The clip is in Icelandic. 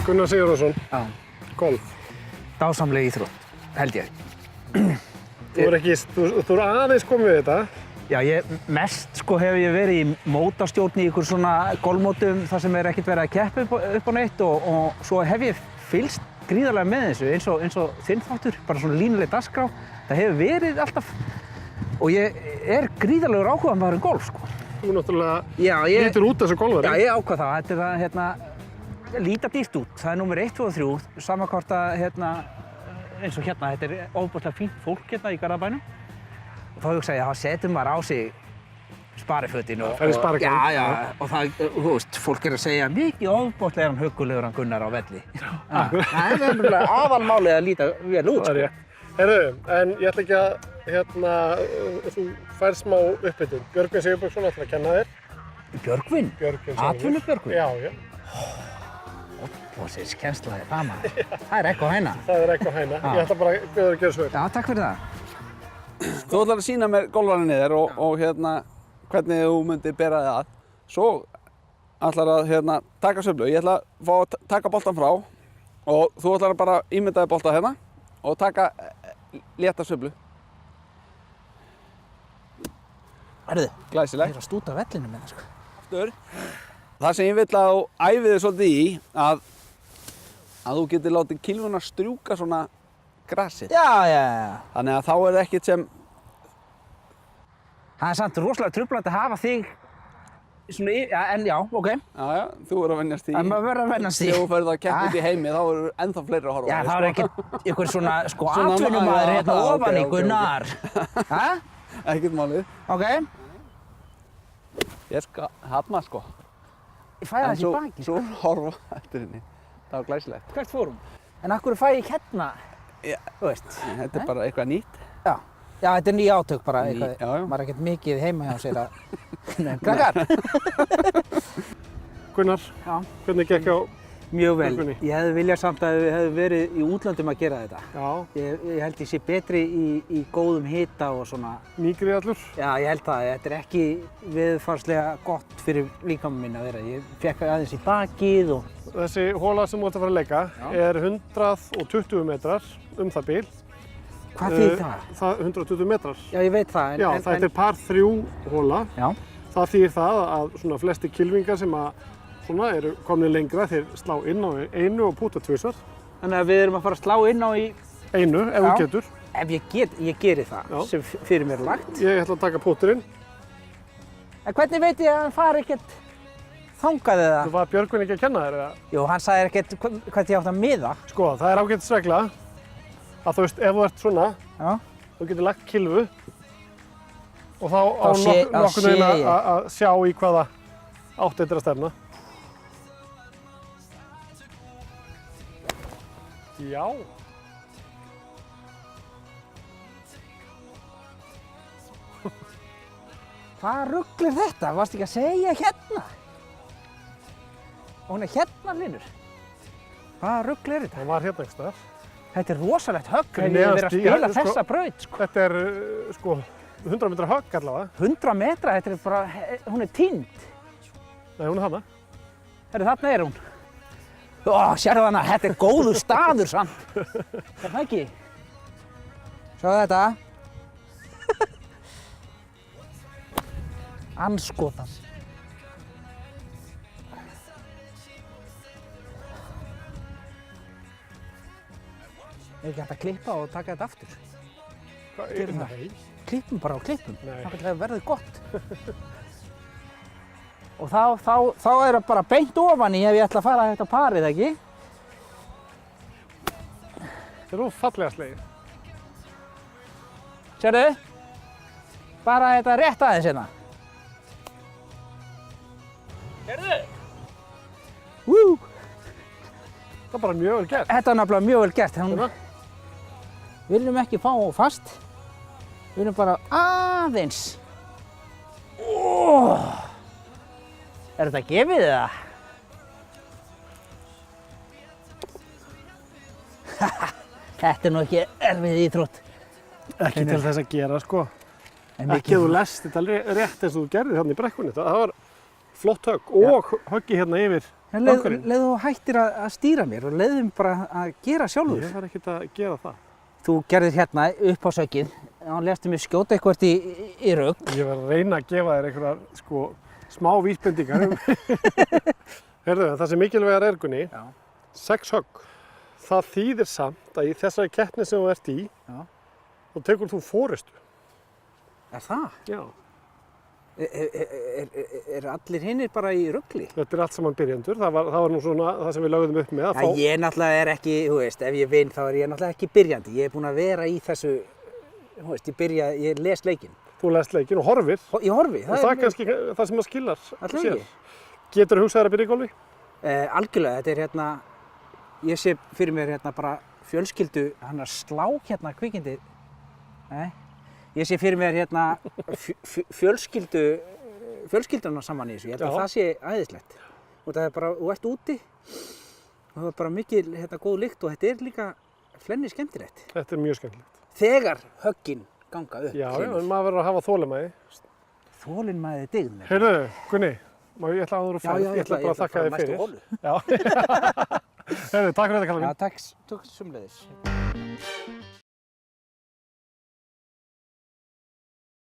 Gunnar Sigurðarson. Já. Golf. Dásamleg íþrótt, held ég. Þú er aðeins komið við þetta. Já, mest sko hef ég verið í mótastjórn í ykkur svona golfmótum þar sem ekkert verið að keppa upp á neitt og svo hef ég fylgst gríðarlega með þessu eins og þinn þáttur, bara svona línuleg dagskrá. Það hefur verið alltaf og ég gríðarlegur áhugamaður golf sko. Þú náttúrulega lítur út þessu golfari. Já, ég ákvað það. Þetta er það, líta dýrt út. Það er númer 1, 2 og 3, sama hvort að eins og þetta er ofboðslega fínt fólk í Garðabænum. Og þá hugsa ég að setjum maður á sig sparifötin og það, þú veist, fólk að segja mikið ofboðslega hann huggulegur hann Gunnar á velli. Það er nefnilega aðalmálið að líta vel út. Það er rétt. Heyrðu, en ég ætla ekki að, þú fær smá upphitun. Björgvin Sigurbjörnsson ætla að kenna þér. Björgvin? Atvinnu Björgvin? Já. Óbóðsins kennsla er það maður. Það er ekko hæna. Það er ekko hæna. Ég ætla bara að bjóða þér að gera svo vel. Já, takk fyrir það. Þú ætlar að sýna mér golfarinn niður og hvernig þú myndir bera þig að. Svo ætlar að taka sveiflu. Ég ætla að fá að taka boltan frá og þú ætlar að bara ímynda þig bolta hérna og taka létta sveiflu. Herðu, Glæsilegt. ég er að stúta vellinu með það sko. Aftur. Það sem ég vil að þú æfir þig svolítið í að þú getur látið kylfuna strjúka svona grasið. Já. Þannig að þá er það ekkert sem... Það er samt rosalega truflandi að hafa þig svona ok. Já, þú verður að venjast í. Maður verður að venjast í. Þegar þú ferð að keppa út í heimi þá eru ennþá fleiri að horfa á Já, þig. það er ekkert einhver svona atvinnumaður hérna ofan í Gunnar. Ekkert málið. Ok. Ég skal hafna sko. Ég fæ það í baki. Svo horfa eftir henni. Það var glæsilegt. Hvert fórum? En af hverju fæ ég hérna? Þú veist. Þetta er bara eitthvað nýtt. Já, þetta er ný átök bara eitthvað. Já. Maður er ekkert mikið heima hjá sér að... Krakkar! Gunnar, hvernig gekk á Mjög vel. Björgvini? Ég hefði viljað samt að við hefðum verið í útlöndum að gera þetta. Já. Ég held ég sé betri í góðum hita og svona. Mýgrið allur? Já, ég held það. Þetta er ekki viðfarslega gott fyrir líkamann minn að vera. Ég fékk aðeins í bakið og... Þessi hóla sem þú ert að fara að leika er 120 metrar það bil. Hvað þýðir það? 120 metrar. Já, ég veit það. Já, þetta er par 3 hóla. Já. Það þýðir það að svona flesti kylfingar sem eru komnir lengra, þeir slá inn á einu og púta 2. Þannig að við erum að fara að slá inn á í... Einu, ef þú getur. Ef ég geri það, sem fyrir mér er lagt. Ég ætla að taka púturinn. En hvernig veit ég að hann fari ekkert þangað eða? Þú var Björgvin ekki að kenna þér eða? Jú, hann sagði ekkert hvað ég átt að miða. Sko, það er ágætisregla að þú veist, ef þú ert svona, þú getur lagt kylfu og þá á nokkurn veginn að sjá í hvaða átt þetta er að stefna. Já. Hvað rugl er þetta? Varstu ekki að segja hérna? Og hún er hérna, Linur. Hvað rugl er þetta? Hún var hérna einhvers staðar. Þetta er rosalegt högg ef ég hef verið að spila þessa braut, sko. Þetta er, 100 metra högg allavega. 100 metra? Þetta er bara, hún er týnd. Nei, hún er þarna. Herru, þarna er hún. Sérðu hana, þetta er góður staður samt. Er það ekki? Sjáðu þetta. Andskotan. Er ekki hægt að klippa og taka þetta aftur? Gerum það. Klippum bara á klippum. Það verður gott. Og þá er það bara beint ofan í ef ég ætla að fara þetta parið, ekki? Þetta er fallega slegið. Sérðu? Bara þetta rétt aðeins hérna. Sérðu? Það er bara mjög vel gert. Þetta er nefnilega mjög vel gert. Við viljum ekki fá fast. Við viljum bara aðeins. Er þetta gefið eða? Þetta er nú ekki erfið íþrótt. Ekki til þess að gera, sko. Ekki að þú lest þetta rétt eins og þú gerðir þarna í brekkunni. Það var flott högg og höggi hérna yfir Bankurinn? Leðu þú hættir að stýra mér og leiðum bara að gera sjálfur. Ég þarf ekkert að gera það. Þú gerðir hérna upp á sökið, og lestu mig skjóta eitthvað í rugg. Ég var að reyna að gefa þér einhverjar, sko, smá vísbendingar. Heyrðu, það sem mikilvægar er, Gunni, 6 högg. Það þýðir samt að í þessari keppni sem þú ert í, þá tekur þú forystu. Er það? Já. Er allir hinnir bara í ruggli? Þetta er allt saman byrjendur. Það var nú svona það sem við lögðum upp með að fá. Ég náttúrulega er ekki, þú veist, ef ég vinn þá er ég náttúrulega ekki byrjandi. Ég er búinn að vera í þessu, þú veist, ég les leikinn. Þú lest leikinn og horfir. Ég horfi. Og það er kannski það sem að skilar Alltaf sér. ekki. Geturðu hugsað þér að byrja í golfi? Algjörlega, þetta er hérna, ég sé fyrir mér hérna bara fjölskyldu, hann að slá hérna kvikindi. Nei. Ég sé fyrir mér hérna fjölskylduna saman í þessu. Ég held að það sé æðislegt. Og það er bara, þú ert úti og það er bara mikil hérna, góð lykt og þetta er líka flenni skemmtilegt. Þetta er mjög skemmtilegt. Þegar höggin ganga upp. Já, en maður verður að hafa þólimæði. Þolinmæði er dyggð. Heyrðu, Gunni, ég ætla áður að fara. Ég ætla bara að þakka þér fyrir. Já. Heyrðu, takk fyrir þetta, Kallar minn. Já, takk sömuleiðis.